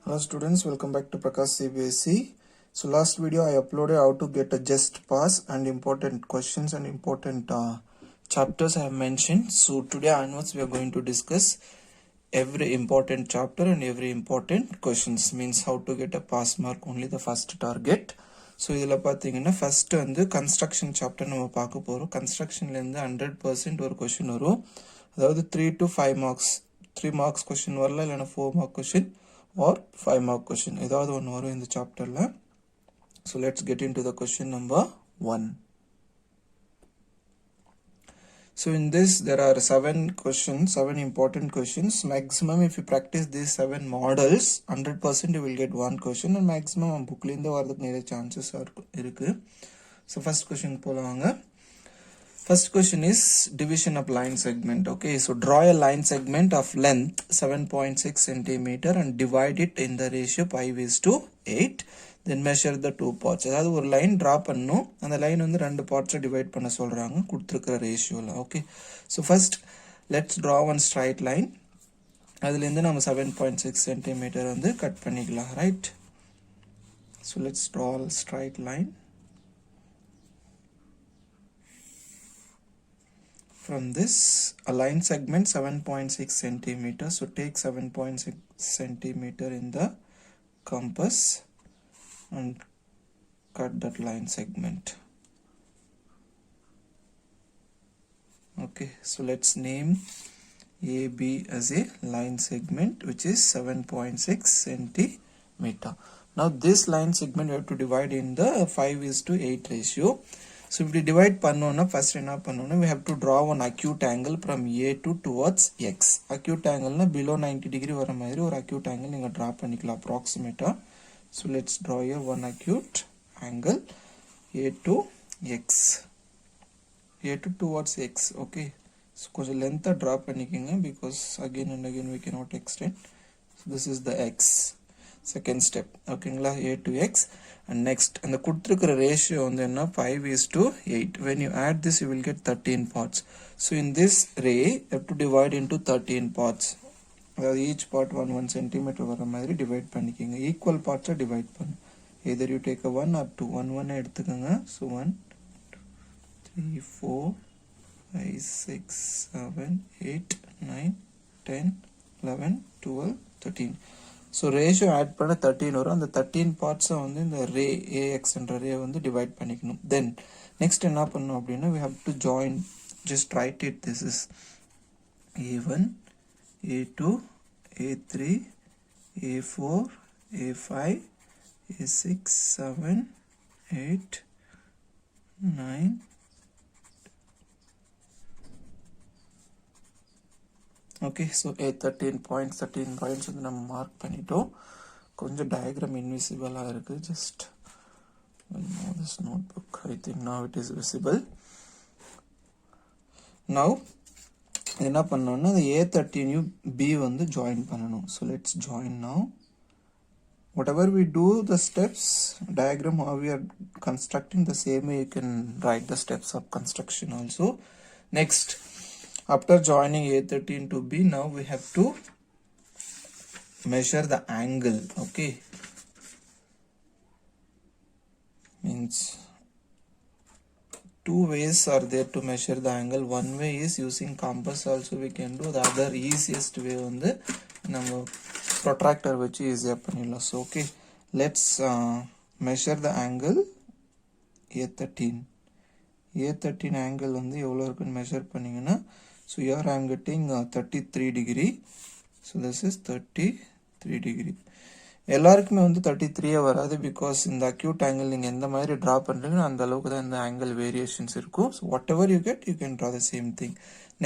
Hello students, welcome back to Prakash CBSE. So last video I uploaded how to get a just pass and important questions and important chapters I have mentioned. So today onwards we are going to discuss every important chapter and every important questions, means how to get a pass mark, only the first target. So இதில் பார்த்தீங்கன்னா first வந்து construction chapter நம்ம பார்க்க போகிறோம். கன்ஸ்ட்ரக்ஷன்லேருந்து 100% ஒரு question வரும். அதாவது 3 to 5 marks, 3 marks question வரல, இல்லைன்னா 4 mark question or 5 mark question. ஏதாவது ஒன்று வரும் இந்த சாப்டர்ல. So let's get into the question number 1. So in this there are 7 questions, 7 important questions. Maximum if you practice these 7 models, 100% you will get one question, and maximum bookல இருந்து வரதுக்கு நிறைய chances இருக்கு. So first question போலாங்க. First question is division of line segment. Okay, so draw a line segment of length 7.6 centimeter and divide it in the ratio 5:8. Then measure the two parts. அதாவது ஒரு line draw பண்ணணும், அந்த line வந்து ரெண்டு பார்ட்ஸை divide பண்ண சொல்றாங்க கொடுத்துருக்கிற ரேஷியோவில். Okay, so first let's draw one straight line. அதுலேருந்து நம்ம 7.6 சென்டிமீட்டர் வந்து கட் பண்ணிக்கலாம். Right, so let's draw straight line. From this, a line segment 7.6 centimeter. So take 7.6 centimeter in the compass and cut that line segment. Okay, so let's name AB as a line segment which is 7.6 centimeter. Now this line segment we have to divide in the 5:8 ratio. So if we divide பண்ணோம்னா first என்ன பண்ணோம்னா we have to draw one acute angle from A to towards X. Acute angle na below 90 degree வர மாதிரி ஒரு acute angle நீங்க draw பண்ணிக்கலாம் approximate. So let's draw here one acute angle A to X. A to towards X. Okay, so கொஞ்சம் length draw பண்ணிக்கங்க because again and again we cannot extend. So this is the X. Second step. ஓகேங்களா, A to X. And next, and the கொடுத்திருக்கிற ratio வந்து என்ன 5:8. When you add this you will get 13 parts. So in this ray you have to divide into 13 parts. Each part 1 centimeter வர மாதிரி divide பண்ணிக்கங்க. Equal parts divide பண்ணு. Either you take a 1 or 2. 1 எடுத்துக்கங்க. So 1 2 3 4 5 6 7 8 9 10 11 12 13. So ratio add பண்ண 13 வரும். அந்த 13 பார்ட்ஸை வந்து இந்த ரே AX என்ற ரே வந்து டிவைட் பண்ணிக்கணும். தென் நெக்ஸ்ட் என்ன பண்ணணும் அப்படின்னா we have to join, just write it. This is A1 A2 A3 A4 A5 A6 7 8 9. Okay, so 13 points வந்து நம்ம மார்க் பண்ணிட்டோம். கொஞ்சம் டயக்ராம் இன்விசிபிளாக இருக்குது. Just this notebook, I think now it is visible. Now என்ன பண்ணணும்னா the A13 B வந்து join பண்ணணும். So let's join now. Whatever we do, the steps diagram how we are constructing, the same way you can write the steps of construction also. Next, after joining A13 to B, now we have to measure the angle. Okay, means two ways are there to measure the angle. One way is using compass also we can do. The other easiest way வந்து நம்ம protractor வச்சு ஈஸியாக பண்ணிடலாம். So okay, let's measure the angle A13. A13 angle வந்து எவ்வளோ இருக்குன்னு measure பண்ணிங்கன்னா, so here I am getting 33 degree. So this is 33 degree. எல்லாருக்குமே வந்து 33 வராது, பிகாஸ் இந்த அக்யூட் ஆங்கிள் நீங்கள் எந்த மாதிரி ட்ரா பண்ணுறீங்கன்னா அந்த அளவுக்கு தான் இந்த ஆங்கிள் வேரியேஷன்ஸ் இருக்கும். So what ever you get you can draw the same thing.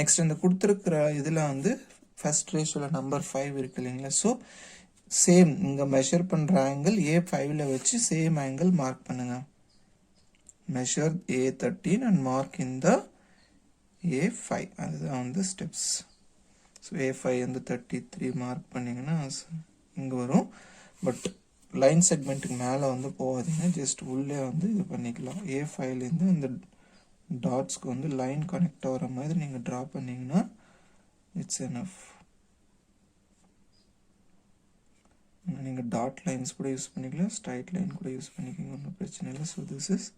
Next இந்த கொடுத்துருக்கிற இதில் வந்து ஃபர்ஸ்ட் ரேஷியோவில் நம்பர் 5 இருக்கு இல்லைங்களா. ஸோ சேம் இங்கே மெஷர் பண்ணுற ஆங்கிள் A5ல வச்சு சேம் ஆங்கிள் மார்க் பண்ணுங்க. measure A13 and mark in the A5. அதுதான் வந்து ஸ்டெப்ஸ். ஸோ A5 வந்து 33 மார்க் பண்ணிங்கன்னா இங்கே வரும். பட் லைன் செக்மெண்ட்டுக்கு மேலே வந்து போகாதீங்க, ஜஸ்ட் உள்ளே வந்து இது பண்ணிக்கலாம். A5லேருந்து அந்த டாட்ஸ்க்கு வந்து லைன் கனெக்ட் ஆகிற மாதிரி நீங்கள் ட்ரா பண்ணிங்கன்னா இட்ஸ் எனஃப். நீங்கள் டாட் லைன்ஸ் கூட யூஸ் பண்ணிக்கலாம், ஸ்ட்ரைட் லைன் கூட யூஸ் பண்ணிக்கோங்க, ஒன்றும் பிரச்சனை இல்லை. So this is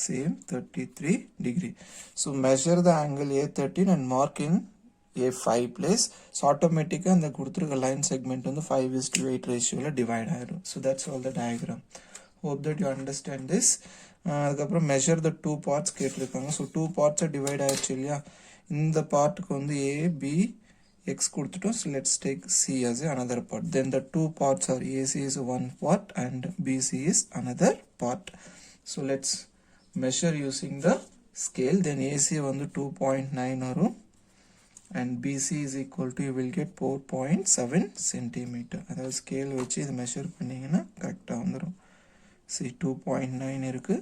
same 33 degree. So measure the angle A13 and mark in A5 place. So automatically அந்த கொடுத்துருக்க line segment வந்து 5:8 ratio divide ஆயிடும். So that's all the diagram. Hope that you understand this. அதுக்கப்புறம் measure the two parts கேட்டிருக்காங்க. So two parts divide ஆயிடுச்சு இல்லையா, இந்த பார்ட்டுக்கு வந்து A, B, X கொடுத்துட்டோம். So let's take C as another part. Then the two parts are AC is one part and BC is another part. So let's measure using the scale. Then AC வந்து 2.9 வரும் and BC is equal to, you will get 4.7 centimeter. அதாவது scale வச்சு இது measure பண்ணிங்கன்னா கரெக்டாக வந்துடும். See 2.9 இருக்கு.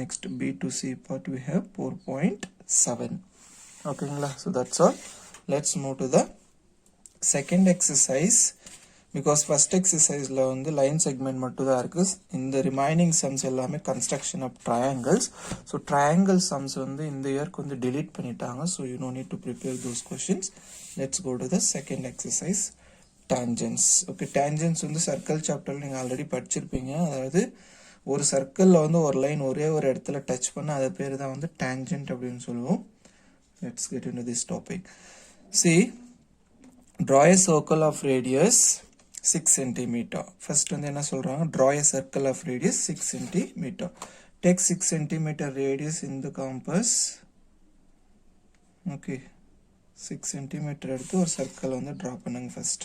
Next B to C part we have 4.7. ஓகேங்களா? So that's all. Let's move to the second exercise. Because first exercise la வந்து line segment மட்டும் தான் இருக்கு. இந்த remaining sums எல்லாமே construction of triangles. So triangle sums வந்து இந்த இயர்க்கு வந்து delete பண்ணிட்டாங்க. So you no need to prepare those questions. Let's go to the second exercise, tangents. Okay, tangents வந்து circle chapter நீங்க ஆல்ரெடி படிச்சிருப்பீங்க. அதாவது ஒரு சர்க்கிள்ல வந்து ஒரு லைன் ஒரே ஒரு இடத்துல டச் பண்ண அது பேர் தான் வந்து tangent அப்படின்னு சொல்லுவோம். Let's get into this topic. See, draw a circle of radius 6 cm. First வந்து என்ன சொல்றாங்க, draw a circle of radius 6 cm. Take 6 cm radius in the compass. Okay, 6 cm எடுத்து ஒரு சர்க்கிள் வந்து draw பண்ணுங்க. ஃபர்ஸ்ட்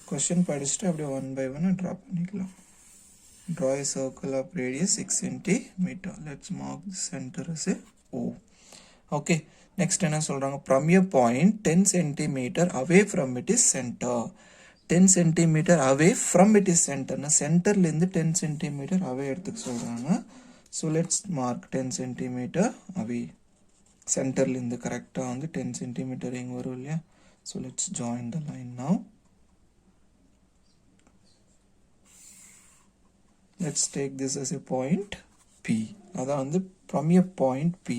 क्वेश्चन படிச்சுட்டு அப்படியே one by one draw பண்ணிக்கலாம். Draw a circle of radius 6 cm. Let's mark the center as a O. Okay, next என்ன சொல்றாங்க, from a point 10 cm away from it is center. 10 cm away from it is center. சென்டர்ல இருந்து 10 cm away எடுத்துக்க சொல்றாங்க. So let's mark 10 cm away. சென்டர்ல இருந்து கரெக்டா வந்து 10 cm இங்க வரும் இல்லையா. So let's join the line now. Let's take this as a point P. அதான் வந்து from a point P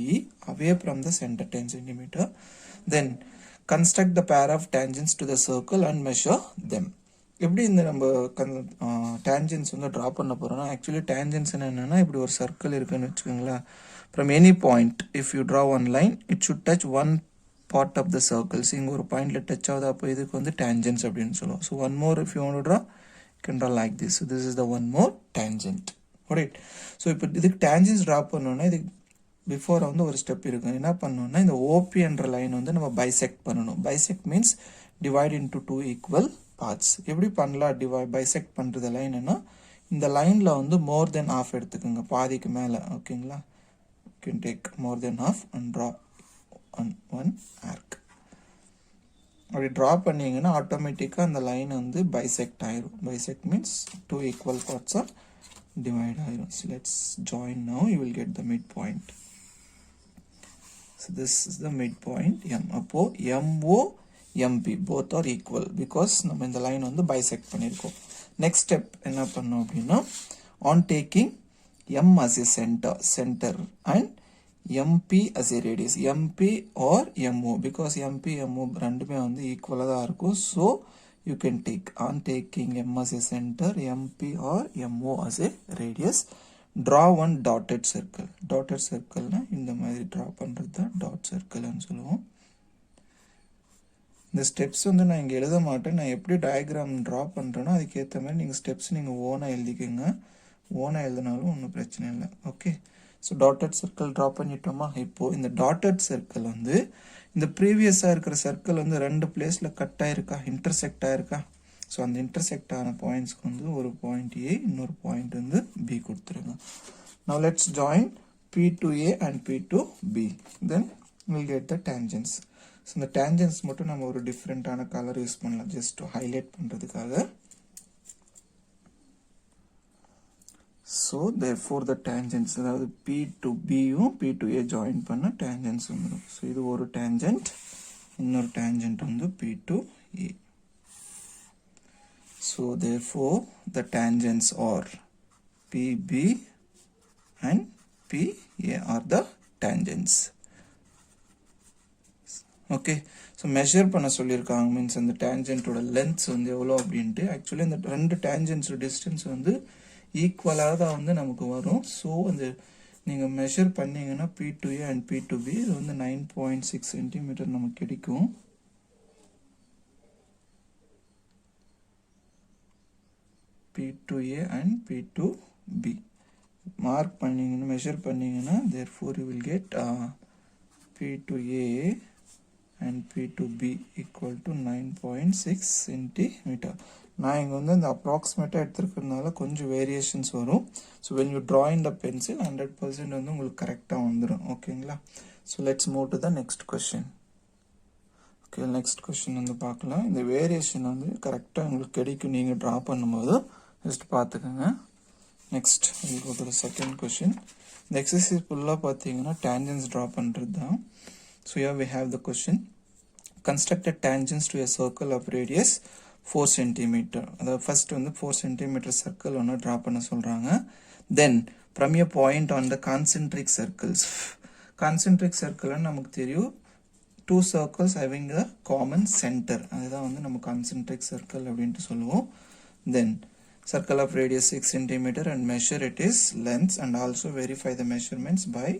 away from the center 10 cm. Then construct the pair of tangents to the circle and measure them. எப்படி இந்த நம்ம tangents வந்து draw பண்ண போறோம்னா, actually tangents என்னன்னா, இப்படி ஒரு சர்க்கிள் இருக்குன்னு வச்சுக்கோங்களேன். From any point if you draw one line it should touch one part of the circle. இங்க ஒரு பாயிண்ட்ல டச் ஆகுது, அப்போ இதுக்கு வந்து tangents அப்படின்னு சொல்லுவோம். So one more if you want to draw, you can draw like this. So this is the one more tangent. Alright, so இப்போ இதுக்கு tangents ட்ரா பண்ணோம்னா இதுக்கு பிஃபோர் வந்து ஒரு ஸ்டெப் இருக்கு. என்ன பண்ணணும்னா, இந்த OP என்ற லைன் வந்து நம்ம பைசெக்ட் பண்ணணும். Bisect means divide into two equal parts. எப்படி பண்ணலாம் பைசெக்ட் பண்ணுறது லைன்னா, இந்த லைனில் வந்து மோர் தென் ஆஃப் எடுத்துக்கோங்க, பாதிக்கு மேலே. ஓகேங்களா, you can take more than half and draw one arc. அப்படி ட்ரா பண்ணிங்கன்னா ஆட்டோமேட்டிக்காக அந்த லைன் வந்து பைசெக்ட் ஆயிரும். பைசெக்ட் மீன்ஸ் டூ ஈக்குவல் பார்ட்ஸாக டிவைட் ஆயிரும். So let's join now, you will get the midpoint. So this is the midpoint M. அப்போ MO MP both are equal because நம்ம இந்த லைன் வந்து bisect பண்ணிருக்கோம். Next step என்ன பண்ணோம் அப்படின்னா, on taking M as a center and MP as a radius, MP or MO, because MP MO ரெண்டுமே வந்து ஈக்குவலாக தான் இருக்கும். So you can take, on taking M as a center, MP or MO as a radius, draw one dotted circle. Dotted circle na இந்த மாதிரி draw பண்றது தான் dot circle ன்னு சொல்லுவோம். இந்த ஸ்டெப்ஸ் வந்து நான் இங்கே எழுத மாட்டேன். நான் எப்படி டயக்ராம் ட்ரா பண்ணுறேனோ அதுக்கேற்ற மாதிரி நீங்கள் ஸ்டெப்ஸ் நீங்கள் ஓனாக எழுதிக்கோங்க. ஓனாக எழுதினாலும் ஒன்றும் பிரச்சனை இல்லை. Okay, so dotted circle draw பண்ணிட்டோமா. இப்போது இந்த டாட்டட் சர்க்கிள் வந்து இந்த ப்ரீவியஸாக இருக்கிற சர்க்கிள் வந்து ரெண்டு பிளேஸில் கட் ஆகிருக்கா, இன்டர்செக்ட் ஆகிருக்கா. ஸோ அந்த இன்டர்செக்ட் ஆன பாயிண்ட்ஸ்க்கு வந்து ஒரு பாயிண்ட் ஏ, இன்னொரு பாயிண்ட் வந்து பி கொடுத்துருங்க. Now let's join P to A and P to B. Then we'll get the tangents. So இந்த டேஞ்சன்ஸ் மட்டும் நம்ம ஒரு டிஃப்ரெண்ட்டான கலர் யூஸ் பண்ணலாம், ஜஸ்ட் ஹைலைட் பண்ணுறதுக்காக. ஸோ therefore the tangents, அதாவது P to Bயும் P to A join பண்ண tangents வந்துடும். ஸோ இது ஒரு டேஞ்சன்ட், இன்னொரு டேஞ்சன்ட் வந்து P to A. So therefore the tangents are PB and PA are the tangents. Okay. So measure பண்ண சொல்லியிருக்காங்க. Means அந்த டேஞ்சென்ட்டோட லென்த்ஸ் வந்து எவ்வளோ அப்படின்ட்டு. ஆக்சுவலி அந்த ரெண்டு டேஞ்சென்ட்ஸ் டிஸ்டன்ஸ் வந்து ஈக்குவலாக தான் வந்து நமக்கு வரும். ஸோ அந்த நீங்கள் மெஷர் பண்ணிங்கன்னா P2A அண்ட் P2B இது வந்து 9.6 சென்டிமீட்டர் நமக்கு கிடைக்கும். P2A and P2B மார்க் பண்ணிங்கன்னா மெஷர் பண்ணிங்கன்னா therefore you will get P2A and P2B equal to 9.6 centimeter. நான் இங்கே வந்து இந்த அப்ராக்சிமேட்டாக எடுத்துருக்கிறதுனால கொஞ்சம் வேரியேஷன்ஸ் வரும். So when you draw in the pencil 100% வந்து உங்களுக்கு கரெக்டாக வந்துடும். ஓகேங்களா? So let's move to the next question. Okay, next question வந்து பார்க்கலாம். இந்த வேரியேஷன் வந்து கரெக்டாக உங்களுக்கு கிடைக்கும் நீங்கள் ட்ரா பண்ணும்போது. ஜஸ்ட் பார்த்துக்கோங்க. Next go to the second question. இந்த எக்ஸசைஸ் ஃபுல்லாக பார்த்தீங்கன்னா டேஞ்சன்ஸ் ட்ரா பண்ணுறது தான். So here we have the question. Construct a tangents to a circle of radius 4 cm. அதாவது ஃபர்ஸ்ட் வந்து 4 cm சர்க்கிள் ஒன்று ட்ரா பண்ண சொல்கிறாங்க. தென் from a point on the concentric circles. Concentric circle நமக்கு தெரியும் 2 circles having a common center. அதுதான் வந்து நம்ம concentric circle அப்படின்ட்டு சொல்லுவோம். Then circle of radius 6 cm and measure it is length and also verify the measurements by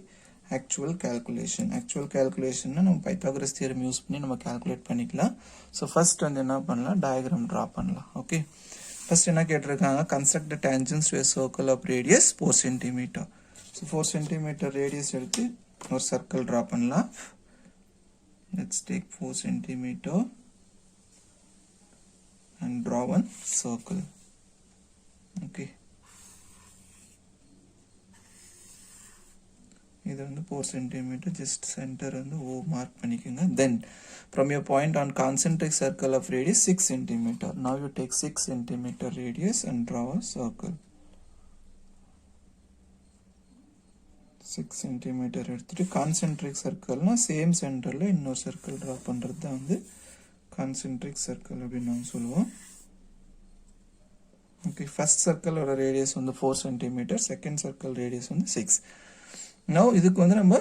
actual calculation. Actual calculation நம்ம Pythagoras theorem use பண்ணி நம்ம calculate பண்ணிக்கலாம். So first வந்து என்ன பண்ணலாம், டயக்ராம் ட்ரா பண்ணலாம். ஓகே, ஃபர்ஸ்ட் என்ன கேட்டிருக்காங்க, construct the tangents to a circle of radius 4 cm. So 4 cm radius எடுத்து ஒரு சர்க்கிள் ட்ரா பண்ணலாம். Let's take 4 cm and draw one circle. Okay, இது வந்து 4 cm, just center வந்து O mark பண்ணிக்கோங்க. Then from your point on concentric circle of radius 6 cm. Now you take 6 cm radius and draw a circle. 6 cm எடுத்துட்டு concentric circle னா same சென்டர்ல இன்னொரு circle draw பண்றது தான் வந்து concentric circle அப்படின்னு நம்ம சொல்லுவோம். ஓகே, ஃபர்ஸ்ட் சர்க்கிள் ஓட ரேடியஸ் வந்து 4 cm, செகண்ட் சர்க்கிள் ரேடியஸ் வந்து 6. நவ் இதுக்கு வந்து நம்ம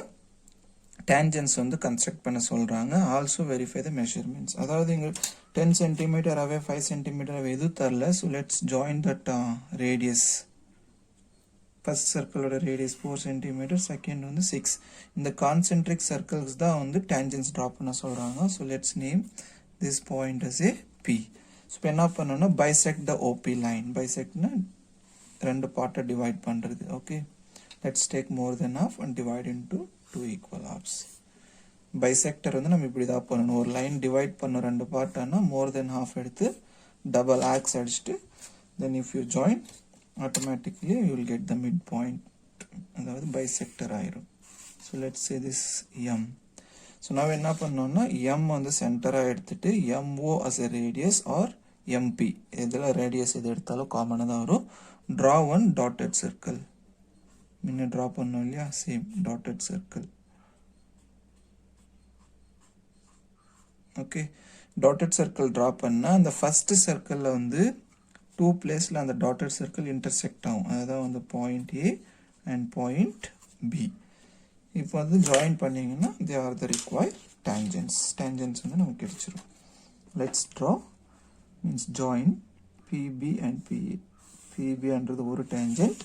டேஞ்சன்ஸ் வந்து கன்ஸ்ட்ரக்ட் பண்ண சொல்றாங்க. ஆல்சோ வெரிஃபை த மெஷர்மெண்ட்ஸ். அதாவது இங்க 10 cm அவே 5 cm அவே எதுவும் தரல. So let's join that radius. First சர்க்கிளோட ரேடியஸ் 4 cm, செகண்ட் வந்து 6. இந்த கான்சென்ட்ரிக் சர்க்கிள்ஸ் தான் வந்து டேஞ்சன்ஸ் ட்ரா பண்ண சொல்றாங்க. So let's name this point as a P. So இப்போ என்ன பண்ணணும்னா பைசெக்ட் த ஓபி லைன். பைசெக்ட்னா ரெண்டு பார்ட்டை டிவைட் பண்ணுறது. Okay, let's take more than half and divide into 2 equal halves. Bisector வந்து நம்ம இப்படி தான் பண்ணணும். ஒரு லைன் டிவைட் பண்ண ரெண்டு பார்ட்டானா more than half எடுத்து டபுள் ஆக்ஸ் அடிச்சுட்டு then if you join automatically you will get the midpoint. அதாவது bisector ஆயிரும். So let's say this M. So now என்ன பண்ணோம்னா M வந்து சென்டரா எடுத்துட்டு MO as a radius or MP எதுல ரேடியஸ் எது எடுத்தாலும் காமனாக தான் வரும். Draw one dotted circle. முன்ன ட்ரா பண்ணோம் இல்லையா, same dotted circle. Okay, dotted circle draw பண்ணால் அந்த ஃபர்ஸ்ட் சர்க்கிளில் வந்து 2 பிளேஸில் அந்த டாட்டட் சர்க்கிள் இன்டர்செக்ட் ஆகும். அதுதான் வந்து point A and point B. இப்போ வந்து ஜாயின் பண்ணிங்கன்னா they are the required tangents. Tangents வந்து நமக்கு கிடைச்சிரும். Let's draw means join PB and PA. PBன்றது ஒரு டேஞ்சன்ட்,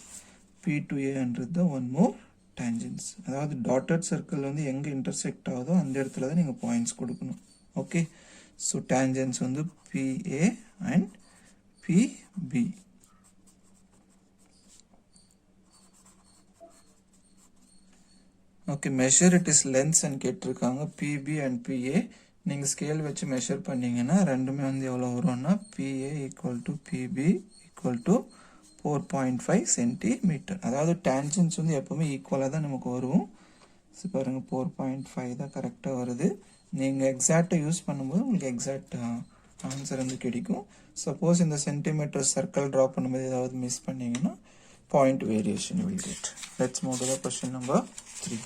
P2A என்றது ஒன் மோர் டேஞ்சன்ஸ். அதாவது டாட்டட் சர்க்கிள் வந்து எங்கே இன்டர்செக்ட் ஆகுதோ அந்த இடத்துல தான் நீங்கள் பாயிண்ட்ஸ் கொடுக்கணும். ஓகே, ஸோ டேஞ்சன்ஸ் வந்து PA and PB. Okay, measure it is lens and கேட்டிருக்காங்க. PB அண்ட் PA நீங்கள் ஸ்கேல் வச்சு மெஷர் பண்ணீங்கன்னா ரெண்டுமே வந்து எவ்வளோ வரும்னா PA equal to PB equal to 4.5 centimetre. அதாவது டேஞ்சன்ஸ் வந்து எப்பவுமே ஈக்குவலாக தான் நமக்கு வரும். ஸோ பாருங்கள் 4.5 தான் கரெக்டாக வருது. நீங்கள் எக்ஸாக்டாக யூஸ் பண்ணும்போது உங்களுக்கு எக்ஸாக்ட் ஆன்சர் வந்து கிடைக்கும். சப்போஸ் இந்த சென்டிமீட்டர் சர்க்கிள் ட்ரா பண்ணும்போது ஏதாவது மிஸ் பண்ணிங்கன்னா point variation will get. Let's move to the question number 3.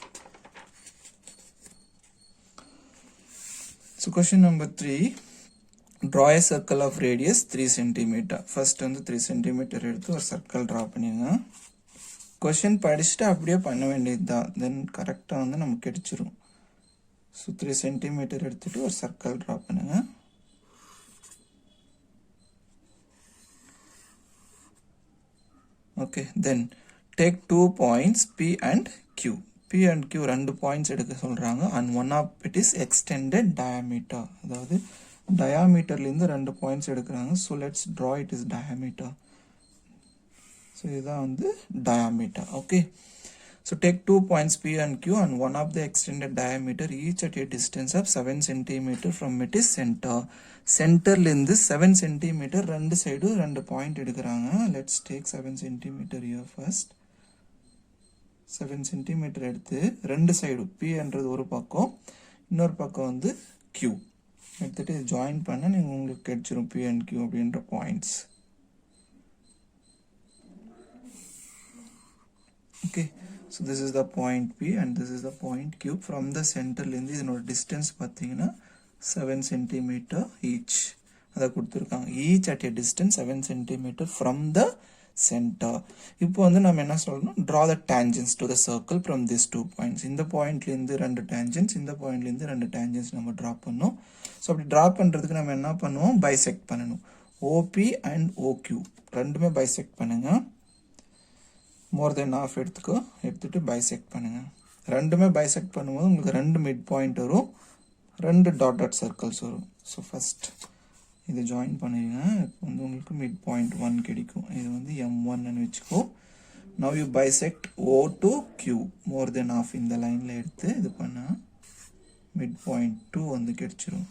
So question number 3. Draw a circle of radius 3 cm. First வந்து 3 cm எடுத்து ஒரு சர்க்கிள் ட்ரா பண்ணிடுங்க. கொஷின் படிச்சுட்டு அப்படியே பண்ண வேண்டியது தான். தென் கரெக்டாக வந்து நமக்கு கிடைச்சிரும். So 3 cm எடுத்துட்டு ஒரு circle draw பண்ணுங்க. Okay, then take 2 points P and Q. P and Q ரெண்டு points எடுக்க சொல்றாங்க and one of it is extended diameter. அதாவது diameterல இருந்து ரெண்டு points எடுக்கறாங்க. So let's draw it as diameter. So இதுதான் வந்து diameter. Okay. So take 2 points P and Q and one of the extended diameter each at a distance of 7 cm from it is center. Centerல இருந்து 7 cm ரெண்டு side ரெண்டு point எடுக்கறாங்க. Let's take 7 cm here first. 7 cm எடுத்து ரெண்டு side P என்றது ஒரு பக்கம் இன்னொரு பக்கம் வந்து Q எடுத்துட்டு ஜாயின் பண்ணா நீங்க உங்களுக்கு கிடைச்சிரும் P and Q அப்படிங்கற points. Okay. So this is the point P and this is the point Q. From the center lindi இதனோட distance பாத்தீங்கன்னா 7 cm each. அத கொடுத்திருக்காங்க. Each at a distance 7 cm from the center. இப்போ வந்து நாம என்ன சொல்லணும்? Draw the tangents to the circle from these 2 points. இந்த பாயிண்ட்ல இருந்து ரெண்டு tangents, இந்த பாயிண்ட்ல இருந்து ரெண்டு tangents நம்ம draw பண்ணனும். சோ அப்படி draw பண்றதுக்கு நாம என்ன பண்ணுவோம்? Bisect பண்ணனும். OP and OQ ரெண்டுமே bisect பண்ணுங்க. more than half எடுத்துட்டு bisect பண்ணுங்க. ரெண்டுமே bisect பண்ணும்போது உங்களுக்கு ரெண்டு மிட் பாயிண்ட் வரும், ரெண்டு dotted circles வரும். So first இது join பண்ணிடுங்க. இப்போ வந்து உங்களுக்கு மிட் பாயிண்ட் 1 கிடைக்கும். இது வந்து M1 ன்னு வெச்சுக்கோ. Now you bisect O to Q. more than half இந்த லைன்ல எடுத்து இது பண்ணா மிட் பாயிண்ட் 2 வந்து கிடைச்சிரும்.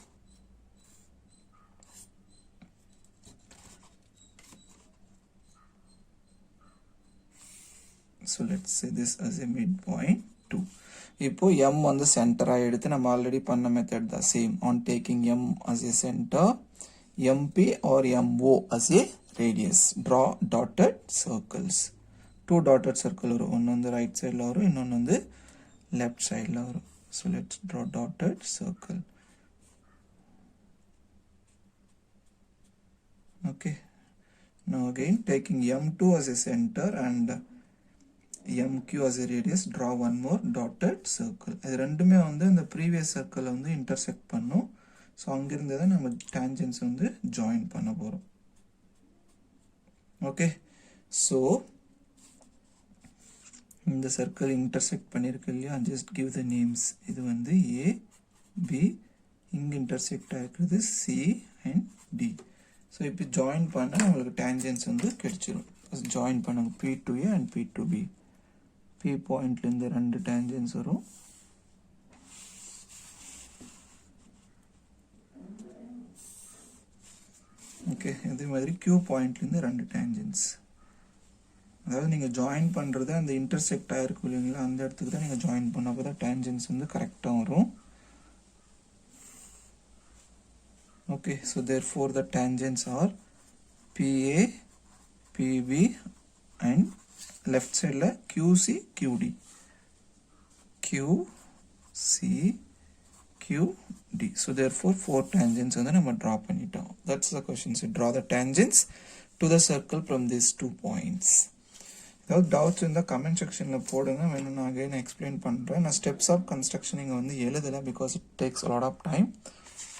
So let's say this as a midpoint 2. இப்போ M வந்து சென்டரா எடுத்து நம்ம ஆல்ரெடி பண்ண மெத்தட் தான் same. On taking M as a center, MP or MO as a radius. Draw dotted circles. Two dotted circle வரும். ஒன்னு வந்து ரைட் சைடுல வரும், இன்னொன்னு வந்து லெஃப்ட் சைடுல வரும். So let's draw dotted circle. Okay. Now again taking M2 as a center and MQ as a radius, draw one more dotted circle. இது ரெண்டுமே வந்து இந்த previous circle வந்து intersect பண்ணும். So அங்க இருந்து தான் நம்ம tangents வந்து join பண்ண போறோம். Okay. So இந்த circle intersect பண்ணிருக்கு இல்லையா, just give the names. இது வந்து A, B, இங்க intersect ஆயிருக்கு C and D. So இப்போ join பண்ணா உங்களுக்கு tangents வந்து கிடைச்சிரும். join பண்ணுங்க P to A and P to B. P point லிருந்து ரெண்டு tangents வரும். ஓகே, இதே மாதிரி Q point லிருந்து ரெண்டு tangents. அதாவது நீங்க ஜாயின் பண்றது அந்த இன்டர்செக்ட் ஆயிருக்கு இல்லைங்களா, அந்த இடத்துக்கு தான் நீங்க ஜாயின் பண்ணா அப்பதான் tangents வந்து கரெக்ட்டா வரும். Okay, so therefore the tangents are PA, PB and left side la QC, QD. QC, QD. So therefore 4 tangents வந்து நம்ம draw பண்ணிட்டோம். That's the question. So draw the tangents to the circle from these 2 points. ஏதாவது doubts in the comment section ல போடுங்க. வேணும் நான் again explain பண்றேன். நான் steps of construction இங்க வந்து எழுதல because it takes a lot of time.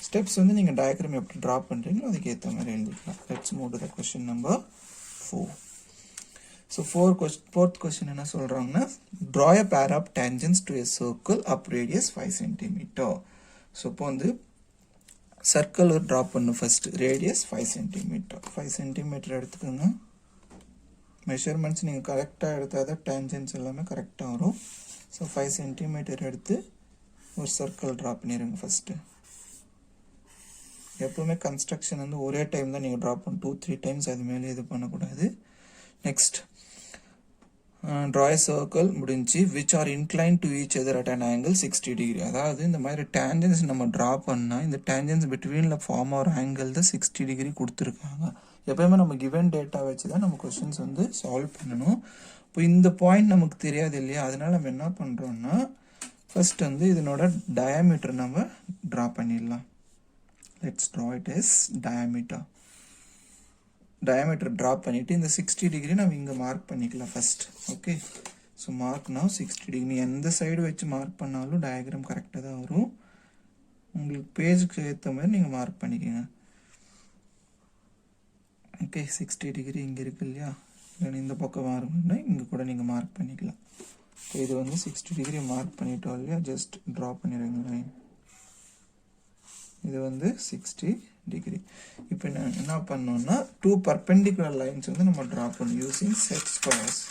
Steps வந்து நீங்க diagram எப்படி draw பண்றீங்களோ அதுக்கு ஏத்த மாதிரி எழுதிக்கலாம். Let's move to the question number 4. So fourth question என்ன சொல்றாங்கன்னா, draw a pair of tangents to a circle of radius 5 cm. So இப்போ வந்து circle draw பண்ணு first, radius 5 cm. 5 cm எடுத்துக்கோங்க. measurements நீங்க கரெக்ட்டா எடுத்தாதான் tangents எல்லாமே கரெக்ட்டா வரும். So 5 cm எடுத்து ஒரு circle draw பண்ணிருங்க first. எப்பவுமே construction வந்து ஒரே டைம் தான் நீங்க draw பண்ணு, 2-3 times அது மேல இது பண்ண கூடாது. Next, draw a circle முடிஞ்சி which are inclined to each other at an angle 60 degree. அதாவது இந்த மாதிரி tangents நம்ம draw பண்ணா இந்த tangents between the form or angle தான் 60 degree கொடுத்திருக்காங்க. எப்பவுமே நம்ம given data வச்சு தான் நம்ம questions வந்து solve பண்ணணும். இப்போ இந்த பாயிண்ட் நமக்கு தெரியாது இல்லையா, அதனால நம்ம என்ன பண்றோம்னா first வந்து இதனோட diameter நம்ம draw பண்ணிடலாம். Let's draw it as diameter. Diameter draw பண்ணிட்டு இந்த 60 degree நம்ம இங்க மார்க் பண்ணிக்கலாம் first. Okay, so mark now 60 degree. நீ எந்த சைடு வச்சு மார்க் பண்ணாலும் டயகிராம் கரெக்ட்டா தான் வரும். உங்களுக்கு பேஜுக்கு ஏற்ற மாதிரி நீங்கள் மார்க் பண்ணிக்கோங்க. ஓகே, 60 டிகிரி இங்கே இருக்குது இல்லையா, இல்லை இந்த பக்கம் மார்க்னா இங்கே கூட நீங்கள் மார்க் பண்ணிக்கலாம். ஸோ இது வந்து 60 டிகிரி மார்க் பண்ணிட்டோம் இல்லையா, ஜஸ்ட் ட்ரா பண்ணிடுங்க லைன். இது வந்து 60 டிகிரி. இப்போ என்ன பண்ணோம்னா 2 பர்பெண்டிகுலர் லைன்ஸ் வந்து நம்ம ட்ரா பண்ணணும் யூஸிங் செட் ஸ்கொயர்ஸ்.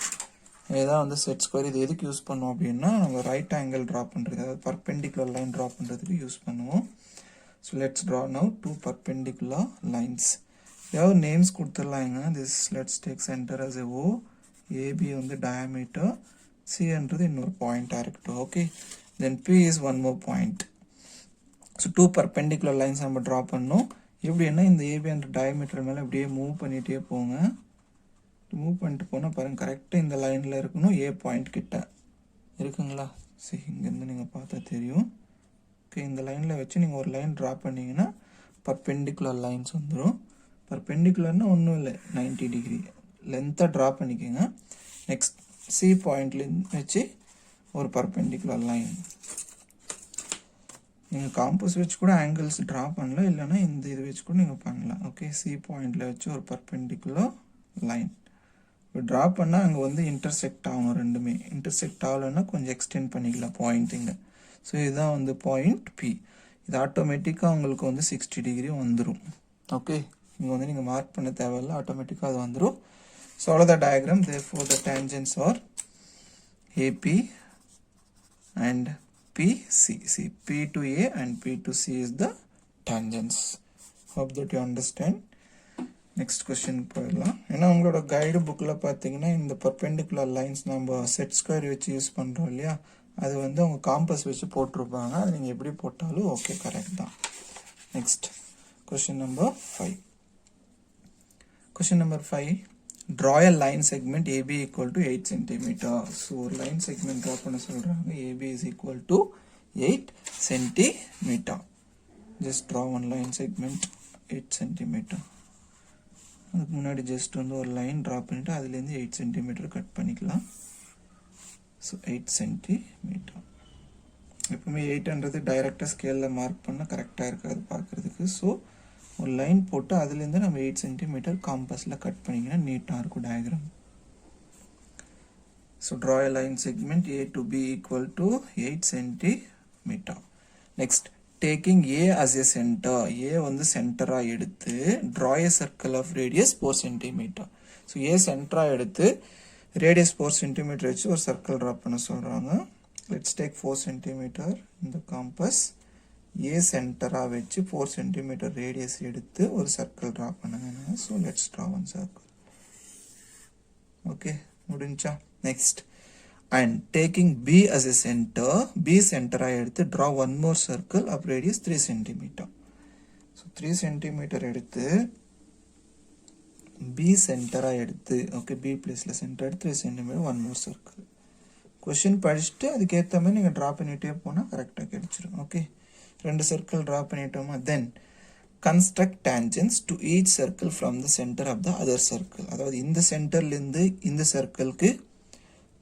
இதுதான் வந்து செட் ஸ்கொயர். இது எதுக்கு யூஸ் பண்ணுவோம் அப்படின்னா நம்ம ரைட் ஆங்கிள் ட்ரா பண்ணுறது, அதாவது பர்பெண்டிகுலர் லைன் ட்ரா பண்ணுறதுக்கு யூஸ் பண்ணுவோம். So let's draw now 2 perpendicular lines. ஏதாவது நேம்ஸ் கொடுத்துடலாங்க. This let's take center as a O, AB வந்து டயாமீட்டர், சின்றது இன்னொரு பாயிண்டாக இருக்கட்டும். Okay, then B is one more point. So 2 perpendicular lines நம்ம ட்ரா பண்ணோம். எப்படின்னா இந்த ஏபி என்ற டயாமீட்டர் மேலே அப்படியே மூவ் பண்ணிகிட்டே போங்க. மூவ் பண்ணிட்டு போனால் பாருங்கள், கரெக்டாக இந்த லைனில் இருக்கணும், ஏ பாயிண்ட் கிட்ட இருக்குங்களா. சரி, இங்கேருந்து நீங்கள் பார்த்தா தெரியும். ஓகே, இந்த லைனில் வச்சு நீங்கள் ஒரு லைன் ட்ரா பண்ணிங்கன்னா பர்பெண்டிகுலர் லைன்ஸ் வந்துடும். பர்பெண்டிகுலர்னால் ஒன்றும் இல்லை, 90 டிகிரி லென்த்தாக ட்ரா பண்ணிக்கோங்க. நெக்ஸ்ட் சி பாயிண்ட்லேருந்து வச்சு ஒரு பர்பெண்டிகுலர் லைன். நீங்கள் காம்பஸ் வச்சு கூட ஆங்கிள்ஸ் ட்ரா பண்ணலாம், இல்லைனா இந்த இது வச்சு கூட நீங்கள் பண்ணலாம். ஓகே, சி பாயிண்டில் வச்சு ஒரு பர்பெண்டிகுலர் லைன் இப்போ ட்ரா பண்ணால் அங்கே வந்து இன்டர்செக்ட் ஆகணும். ரெண்டுமே இன்டர்செக்ட் ஆகலைன்னா கொஞ்சம் எக்ஸ்டெண்ட் பண்ணிக்கலாம் பாயிண்ட்டுங்க. ஸோ இதுதான் வந்து பாயிண்ட் பி. இது ஆட்டோமேட்டிக்காக உங்களுக்கு வந்து 60 டிகிரி வந்துடும். ஓகே, இங்கே வந்து நீங்கள் மார்க் பண்ண தேவையில்லை, ஆட்டோமேட்டிக்காக அது வந்துடும். ஸோ அவ்வளோதான் diagram. therefore the tangents are AP and PC. See, P to A and P to C is the tangents. Hope that you understand. Next question போயிடலாம். ஏன்னா உங்களோட கைடு புக்கில் பார்த்தீங்கன்னா இந்த பர்பெண்டிகுலர் லைன்ஸ் நம்ம செட் ஸ்கொயர் வச்சு use பண்ணுறோம் இல்லையா, அது வந்து அவங்க காம்பஸ் வச்சு போட்டிருப்பாங்க. அது நீங்கள் எப்படி போட்டாலும் ஓகே, கரெக்ட் தான். Next question number 5. Question number 5, draw a line segment AB equal to 8 centimetre. So ஒரு லைன் செக்மெண்ட் ட்ரா பண்ண சொல்கிறாங்க. AB is equal to 8 centimetre. Just draw one line segment 8 centimetre. அதுக்கு முன்னாடி ஜஸ்ட் வந்து ஒரு line draw பண்ணிவிட்டு அதுலேருந்து 8 centimetre cut பண்ணிக்கலாம். So 8 centimetre. எப்பவுமே 8ன்றது டைரெக்டாக ஸ்கேலில் மார்க் பண்ணால் கரெக்டாக இருக்காது பார்க்குறதுக்கு. ஸோ ஒரு லைன் போட்டு அதுலேருந்து நம்ம 8 சென்டிமீட்டர் காம்பஸில் கட் பண்ணிங்கன்னா நீட்டாக இருக்கும் diagram. So draw a line segment A to B equal to 8 centimetre. Next, taking A as a center, A வந்து சென்டரா எடுத்து draw a circle of radius 4 cm. So A சென்டரா எடுத்து radius 4 cm வச்சு ஒரு circle draw பண்ண சொல்கிறாங்க. Let's take 4 cm இந்த compass. A சென்டரா வச்சு 4 cm ரேடியஸ் எடுத்து ஒரு சர்க்கிள் ட்ரா பண்ணுங்க. So let's draw one circle. Okay, முடிஞ்சா. Next, and taking B as a center, B center எடுத்து draw one more circle of radius 3 cm. So 3 cm எடுத்து B center எடுத்து, okay, B placeல center எடுத்து 3 cm one more circle. Question படிச்சுட்டு அதுக்கு ஏற்ற மாதிரி நீங்கள் ட்ரா பண்ணிகிட்டே போனால் கரெக்டாக கிடைச்சிடும். ஓகே, 2 சர்க்கிள் ட்ரா பண்ணிட்டோமா. Then construct tangents to each circle from the center of the other circle. அதாவது இந்த சென்டர்லேருந்து இந்த சர்க்கிளுக்கு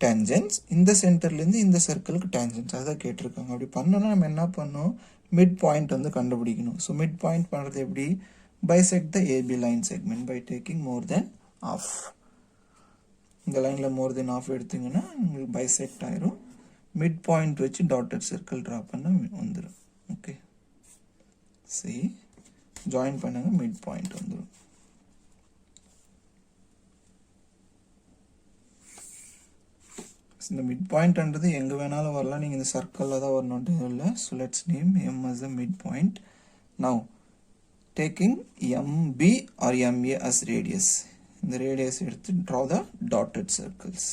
டேஞ்சன்ஸ், இந்த சென்டர்லேருந்து இந்த சர்க்கிளுக்கு டேஞ்சன்ஸ், அதான் கேட்டிருக்காங்க. அப்படி பண்ணோன்னா நம்ம என்ன பண்ணோம், மிட் பாயிண்ட் வந்து கண்டுபிடிக்கணும். ஸோ மிட் பாயிண்ட் பண்ணுறது எப்படி, bisect the AB line segment by taking more than half. இந்த லைனில் more than half எடுத்திங்கன்னா உங்களுக்கு bisect ஆயிரும். மிட் பாயிண்ட் வச்சு டாட்டட் சர்க்கிள் ட்ரா பண்ண வந்துடும். ஓகே, சரி, ஜாயின் பண்ணுங்க, மிட் பாயிண்ட் வந்துடும். இந்த மிட் பாயிண்ட்ன்றது எங்கே வேணாலும் வரலாம், நீங்கள் இந்த சர்க்கிளில் தான் வரணுன்ட்டு இல்லை. So let's name M as the mid point. Now taking MB or MA as radius, இந்த ரேடியஸ் எடுத்து draw the dotted circles.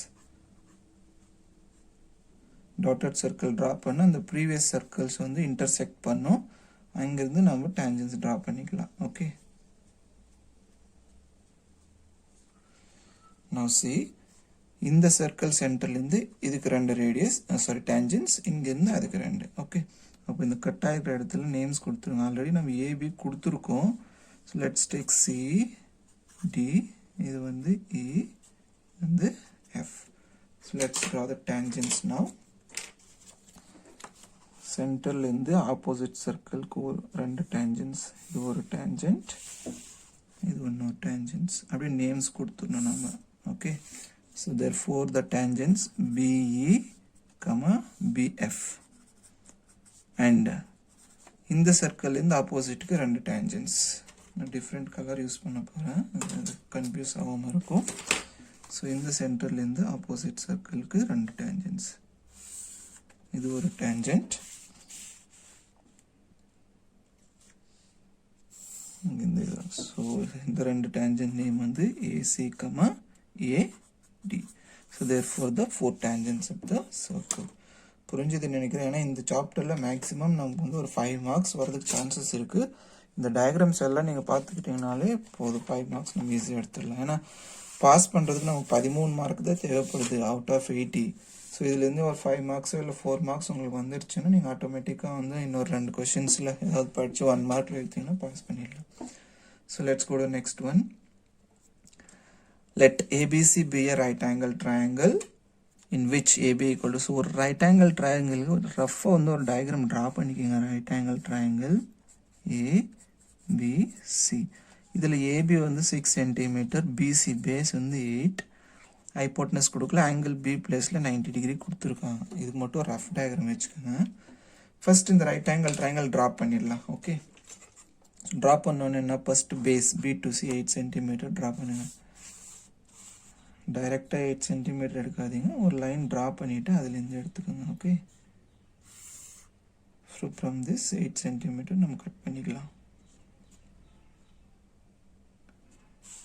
Dotted circle draw பண்ண அந்த ப்ரீவியஸ் சர்க்கிள்ஸ் வந்து இன்டர்செக்ட் பண்ணோம். அங்கேருந்து நம்ம டேஞ்சன்ஸ் ட்ரா பண்ணிக்கலாம். ஓகே, நவ் see, இந்த சர்க்கிள் சென்டர்லேருந்து இதுக்கு 2 ரேடியஸ், சாரி டேஞ்சன்ஸ், இங்கேருந்து அதுக்கு 2. ஓகே, அப்போ இந்த கட் ஆகிற இடத்துல நேம்ஸ் கொடுத்துருங்க. ஆல்ரெடி நம்ம ஏபி கொடுத்துருக்கோம். So let's take C D, இது வந்து இ, வந்து F. So let's draw the tangents now. So சென்டர்லேருந்து ஆப்போசிட் சர்க்கிள்க்கு ரெண்டு டேஞ்சன்ஸ். இது ஒரு டேஞ்சன்ட், இது இன்னொரு டேஞ்சன்ஸ். அப்படியே நேம்ஸ் கொடுத்துடணும் நம்ம. Okay, so therefore the tangents BE, BF and இந்த சர்க்கிள்லேருந்து ஆப்போசிட்டுக்கு ரெண்டு டேஞ்சன்ஸ். நான் டிஃப்ரெண்ட் கலர் யூஸ் பண்ண போகிறேன், அது கன்ஃபியூஸ் ஆகாமல் இருக்கும். ஸோ இந்த சென்டர்லேருந்து ஆப்போசிட் சர்க்கிளுக்கு ரெண்டு டேஞ்சன்ஸ். இது ஒரு டேஞ்சன்ட், இந்த இது. ஸோ இந்த ரெண்டு டேஞ்சன்ட் நேம் வந்து AC, AD. So therefore the four tangents of the circle. புரிஞ்சதுன்னு நினைக்கிறேன். ஏன்னா இந்த சாப்டரில் மேக்ஸிமம் நமக்கு வந்து ஒரு 5 மார்க்ஸ் வரதுக்கு சான்சஸ் இருக்குது. இந்த டயக்ராம்ஸ் எல்லாம் நீங்கள் பார்த்துக்கிட்டிங்கனாலே போதும், 5 மார்க்ஸ் நம்ம ஈஸியாக எடுத்துடலாம். ஏன்னா பாஸ் பண்ணுறதுக்கு நமக்கு 13 மார்க் தான் தேவைப்படுது அவுட் ஆஃப் 80. ஸோ இதுலேருந்து ஒரு 5 மார்க்ஸோ இல்லை 4 மார்க்ஸ் உங்களுக்கு வந்துடுச்சுன்னா நீங்கள் ஆட்டோமேட்டிக்காக வந்து இன்னொரு 2 கொஷின்ஸில் ஏதாவது படித்து 1 மார்க்கில் எடுத்தீங்கன்னா பாஸ் பண்ணிடலாம். So let's go to next one. Let ABC be a right angle triangle in which AB equal to, so ஒரு right angle triangle ரஃபாக வந்து ஒரு டயக்ராம் ட்ரா பண்ணிக்கோங்க. right angle triangle ABC. இதில் AB வந்து 6 cm, BC பேஸ் வந்து 8, hypotenuse கொடுக்கல, angle B பிளேஸில் 90 degree கொடுத்துருக்காங்க. இது மட்டும் ரஃப் டயக்ராம் வச்சுக்கோங்க. ஃபர்ஸ்ட் இந்த ரைட் ஆங்கிள் ட்ரையாங்கிள் ட்ரா பண்ணிடலாம். ஓகே, ட்ரா பண்ணோன்னு என்ன, first base B to C 8 cm draw பண்ணுங்க. டைரெக்டாக 8 cm எடுக்காதீங்க, ஒரு லைன் ட்ரா பண்ணிவிட்டு அதுலேருந்து எடுத்துக்கோங்க. Okay, so from this 8 cm நம்ம கட் பண்ணிக்கலாம்.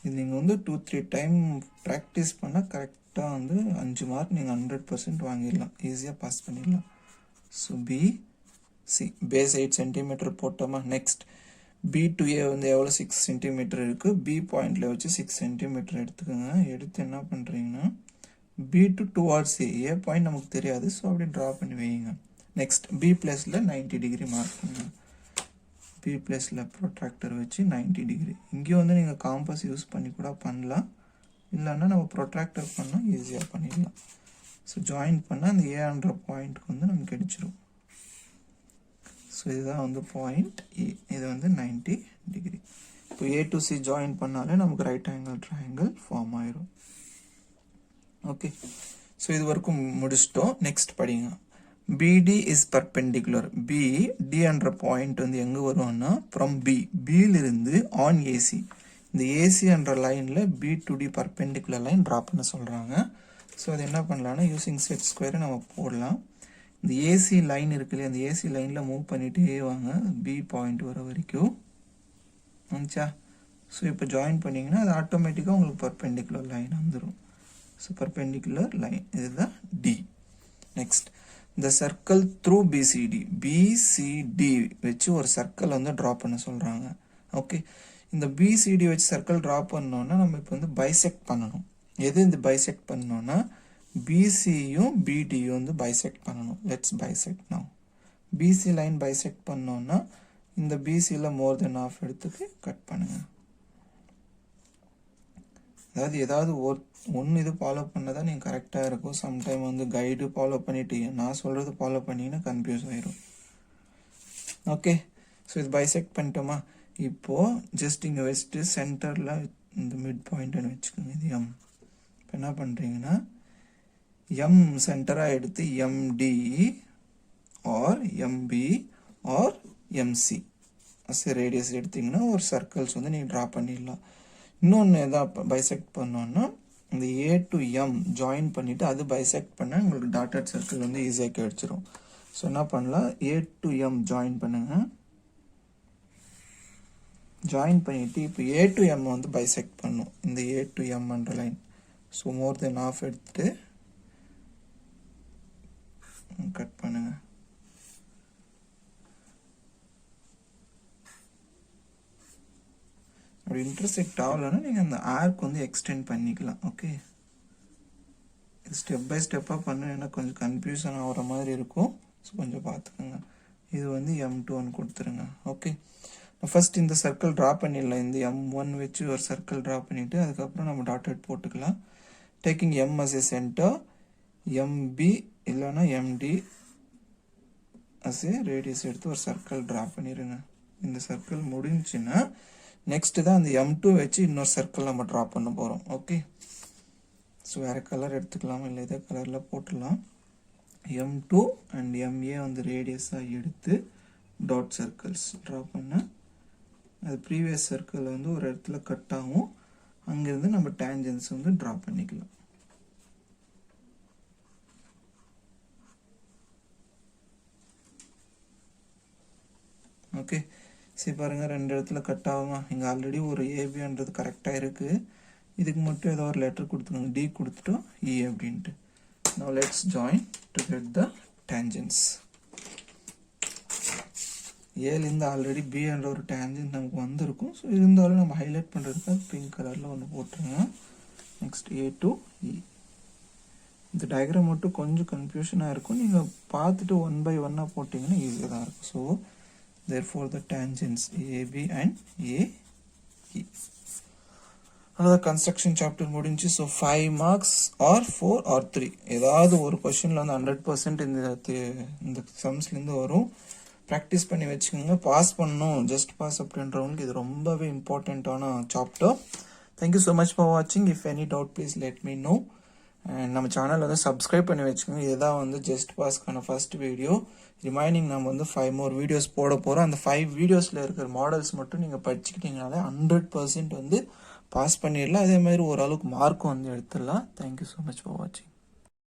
இது நீங்கள் வந்து 2-3 டைம் ப்ராக்டிஸ் பண்ணால் கரெக்டாக வந்து 5 மார்க் நீங்கள் 100% வாங்கிடலாம், ஈஸியாக பாஸ் பண்ணிடலாம். ஸோ BC பேஸ் 8 cm போட்டோமா. நெக்ஸ்ட் B to A வந்து எவ்வளோ 6 cm இருக்குது, B பாயிண்டில் வச்சு 6 cm எடுத்துக்கோங்க. எடுத்து என்ன பண்ணுறீங்கன்னா B to towards A point நமக்கு தெரியாது, ஸோ அப்படி ட்ரா பண்ணி வைங்க. நெக்ஸ்ட் B பிளேஸில் 90 டிகிரி மார்க் பண்ணுங்க. B பிளேஸில் ப்ரொட்ராக்டர் வச்சு 90 டிகிரி. இங்கேயும் வந்து நீங்கள் காம்பஸ் யூஸ் பண்ணி கூட பண்ணலாம், இல்லைன்னா நம்ம ப்ரொட்ராக்டர் பண்ணால் ஈஸியாக பண்ணிடலாம். ஸோ ஜாயின் பண்ணால் அந்த ஏன்ற பாயிண்ட்டுக்கு வந்து நமக்கு கிடைச்சிரும். ஸோ இதுதான் வந்து பாயிண்ட் ஏ, இது வந்து 90 டிகிரி. இப்போ A to C ஜாயின் பண்ணாலே நமக்கு ரைட் ஆங்கிள் ட்ரையாங்கிள் ஃபார்ம் ஆயிரும். ஓகே, ஸோ இது வரைக்கும் முடிச்சிட்டோம். நெக்ஸ்ட் படிங்க. BD is perpendicular. BD என்ற பாயிண்ட் வந்து எங்கே வரும்னா ஃப்ரம் பியிலிருந்து ஆன் AC, இந்த AC என்ற லைனில் B to D perpendicular line draw பண்ண சொல்கிறாங்க. ஸோ அது என்ன பண்ணலான்னா யூசிங் செட் ஸ்கொயரை நம்ம போடலாம். இந்த AC லைன் இருக்கு இல்லையா, அந்த AC லைனில் மூவ் பண்ணிகிட்டே வாங்க B பாயிண்ட் வர வரைக்கும். வந்துச்சா? ஸோ இப்போ ஜாயின் பண்ணிங்கன்னா அது ஆட்டோமேட்டிக்காக உங்களுக்கு பர்பெண்டிகுலர் லைன் வந்துடும். ஸோ பர்பெண்டிகுலர் லைன் இதுதான் D. நெக்ஸ்ட் இந்த சர்க்கிள் த்ரூ BCD வச்சு ஒரு சர்க்கிள் வந்து ட்ரா பண்ண சொல்கிறாங்க. ஓகே, இந்த BCD வச்சு சர்க்கிள் ட்ரா பண்ணோன்னா நம்ம இப்போ வந்து பைசெக்ட் பண்ணணும். எது இந்த பைசெக்ட் பண்ணோன்னா BCயும் BDயும் வந்து பைசெக்ட் பண்ணணும். Let's bisect now. BC line bisect பண்ணோன்னா இந்த BCயில் மோர் தென் ஆஃப் எடுத்துக்கு கட் பண்ணுங்க. அதாவது ஏதாவது ஒன்று இது ஃபாலோ பண்ணதான் நீங்கள் கரெக்டாக இருக்கும். சம்டைம் வந்து கைடு ஃபாலோ பண்ணிட்டு நான் சொல்கிறது ஃபாலோ பண்ணிங்கன்னா கன்ஃபியூஸ் ஆயிரும். ஓகே, ஸோ இது பைசெக்ட் பண்ணிட்டோமா. இப்போது ஜஸ்ட் இங்கே வச்சுட்டு சென்டரில் இந்த மிட் பாயிண்ட்னு வச்சுக்கோங்க. இது M. இப்போ என்ன பண்ணுறீங்கன்னா M சென்டராக எடுத்து MD or MB or MC radius எடுத்திங்கன்னா ஒரு சர்க்கிள்ஸ் வந்து நீங்கள் ட்ரா பண்ணிடலாம். இன்னொன்று எதாவது பைசெக்ட் பண்ணோன்னா இந்த A to M ஜாயின் பண்ணிவிட்டு அது பைசெக்ட் பண்ணால் உங்களுக்கு டாட்டட் சர்க்கிள் வந்து ஈஸியாக கிடச்சிரும். ஸோ என்ன பண்ணலாம், A to M ஜாயின் பண்ணுங்கள். ஜாயின் பண்ணிவிட்டு இப்போ A to M வந்து பைசெக்ட் பண்ணும் இந்த A to M என்ற line. So more than half எடுத்துட்டு கட் பண்ணுங்கள். அப்படி இன்டர்செக்ட் ஆகலைன்னா நீங்கள் அந்த ஆர்க் வந்து எக்ஸ்டெண்ட் பண்ணிக்கலாம். ஓகே, இது ஸ்டெப் பை ஸ்டெப்பாக பண்ணேன்னா கொஞ்சம் கன்ஃபியூஷன் ஆகிற மாதிரி இருக்கும். ஸோ கொஞ்சம் பார்த்துக்கோங்க. இது வந்து M2 கொடுத்துருங்க. ஓகே, ஃபர்ஸ்ட் இந்த சர்க்கிள் ட்ரா பண்ணிடலாம். இந்த M1 வச்சு ஒரு சர்க்கிள் ட்ரா பண்ணிவிட்டு அதுக்கப்புறம் நம்ம டாட்டட் போட்டுக்கலாம். Taking M as a center, MB இல்லைன்னா MD as a radius எடுத்து ஒரு சர்க்கிள் ட்ரா பண்ணிடுங்க. இந்த சர்க்கிள் முடிஞ்சுன்னா நெக்ஸ்ட் தான் அந்த M2 வச்சு இன்னொரு சர்க்கிள் நம்ம ட்ரா பண்ண போகிறோம். ஓகே, ஸோ வேறு கலர் எடுத்துக்கலாம், இல்லை இதே கலரில் போட்டுடலாம். M2 அண்ட் MA வந்து ரேடியஸாக எடுத்து டாட் சர்க்கிள்ஸ் ட்ரா பண்ண அது ப்ரீவியஸ் சர்க்கிள் வந்து ஒரு இடத்துல கட் ஆகும். அங்கேருந்து நம்ம டேஞ்சன்ஸ் வந்து ட்ரா பண்ணிக்கலாம். ஓகே, சரி பாருங்கள், ரெண்டு இடத்துல கட் ஆகுமா? இங்கே ஆல்ரெடி ஒரு ஏபின்றது கரெக்டாக இருக்குது. இதுக்கு மட்டும் ஏதோ ஒரு லெட்டர் கொடுத்துக்கோங்க, டி கொடுத்துட்டோம் இ அப்படின்ட்டு. Now let's join to get the tangents. ஏலேருந்து ஆல்ரெடி பி என்ற ஒரு டேஞ்சன்ட் நமக்கு வந்திருக்கும். ஸோ இருந்தாலும் நம்ம ஹைலைட் பண்ணுறதுக்காக பிங்க் கலரில் ஒன்று போட்டுருங்க. நெக்ஸ்ட் ஏ டு இ. இந்த டயக்ராம் மட்டும் கொஞ்சம் கன்ஃபியூஷனாக இருக்கும், நீங்கள் பார்த்துட்டு 1 by 1 போட்டிங்கன்னா ஈஸியாக தான் இருக்கும். So therefore the tangents AB and AE. Another construction chapter முடிஞ்சு. ஸோ 5 marks or 4 or 3 ஏதாவது ஒரு கொஷனில் வந்து 100% இந்த சம்ஸ்லேருந்து வரும். ப்ராக்டிஸ் பண்ணி வச்சுக்கோங்க. பாஸ் பண்ணணும், ஜஸ்ட் பாஸ் அப்படின்றவங்களுக்கு இது ரொம்பவே இம்பார்ட்டண்ட்டான chapter. Thank you so much for வாட்சிங். If any doubt please let me know. And நம்ம சேனல் வந்து சப்ஸ்கிரைப் பண்ணி வச்சுக்கோங்க. இதுதான் வந்து ஜஸ்ட் பாஸ்க்கான ஃபர்ஸ்ட் வீடியோ. ரிமைனிங் நம்ம வந்து 5 more வீடியோஸ் போட போகிறோம். அந்த 5 வீடியோஸில் இருக்கிற மாடல்ஸ் மட்டும் நீங்கள் படிச்சுக்கிட்டீங்கனாலே 100% வந்து பாஸ் பண்ணிடலாம். அதே மாதிரி ஓரளவுக்கு மார்க்கும் வந்து எடுத்துடலாம். தேங்க்யூ ஸோ மச் ஃபார் வாட்சிங்.